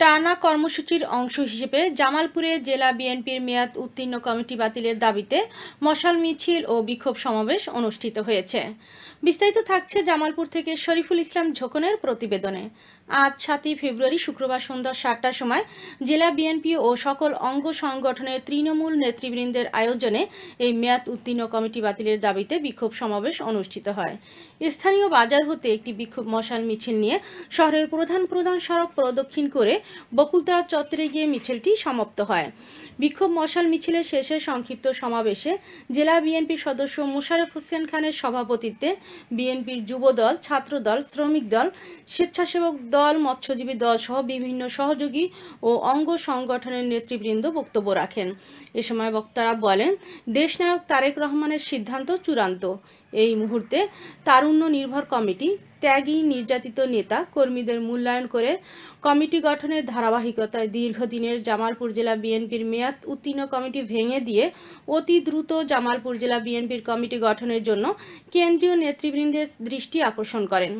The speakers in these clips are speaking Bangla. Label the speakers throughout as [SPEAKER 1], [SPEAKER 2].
[SPEAKER 1] টানা কর্মসূচির অংশ হিসেবে জামালপুরে জেলা বিএনপির মেয়াদ উত্তীর্ণ কমিটি বাতিলের দাবিতে মশাল মিছিল ও বিক্ষোভ সমাবেশ অনুষ্ঠিত হয়েছে। বিস্তারিত থাকছে জামালপুর থেকে শরীফুল ইসলাম ঝোকনের প্রতিবেদনে। আজ 7 ফেব্রুয়ারি শুক্রবার সন্ধ্যা 7টার সময় জেলা বিএনপি ও সকল অঙ্গ সংগঠনের তৃণমূল নেতৃবৃন্দের আয়োজনে এই মেয়াদ উত্তীর্ণ কমিটি বাতিলের দাবিতে বিক্ষোভ সমাবেশ অনুষ্ঠিত হয়। স্থানীয় বাজার হতে একটি বিক্ষোভ মশাল মিছিল নিয়ে শহরের প্রধান সড়ক প্রদক্ষিণ করে বকুলতলা চত্বরে গিয়ে মিছিলটি সমাপ্ত হয়। বিক্ষোভ মশাল মিছিলের শেষে সংক্ষিপ্ত সমাবেশে জেলা বিএনপি সদস্য মোশাররফ হোসেন খানের সভাপতিত্বে বিএনপির যুবদল, ছাত্রদল, শ্রমিক দল, স্বেচ্ছাসেবক দল, মৎস্যজীবী দল সহ বিভিন্ন সহযোগী ও অঙ্গ সংগঠনের নেতৃবৃন্দ বক্তব্য রাখেন। এ সময় বক্তারা বলেন, দেশনায়ক তারেক রহমানের সিদ্ধান্ত চূড়ান্ত। এই মুহূর্তে তারুণ্য নির্ভর কমিটি ত্যাগী নির্যাতিত নেতা কর্মীদের মূল্যায়ন করে কমিটি গঠনের ধারাবাহিকতায় দীর্ঘদিনের জামালপুর জেলা বিএনপির মেয়াদ উত্তীর্ণ কমিটি ভেঙে দিয়ে অতি দ্রুত জামালপুর জেলা বিএনপির কমিটি গঠনের জন্য কেন্দ্রীয় নেতৃবৃন্দের দৃষ্টি আকর্ষণ করেন।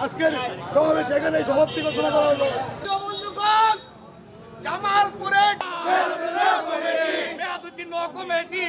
[SPEAKER 2] আজকের সমাবেশ এখানে সমাপ্তি ঘোষণা করা হলো।
[SPEAKER 3] জামালপুরে মেয়াদ উত্তীর্ণ কমিটি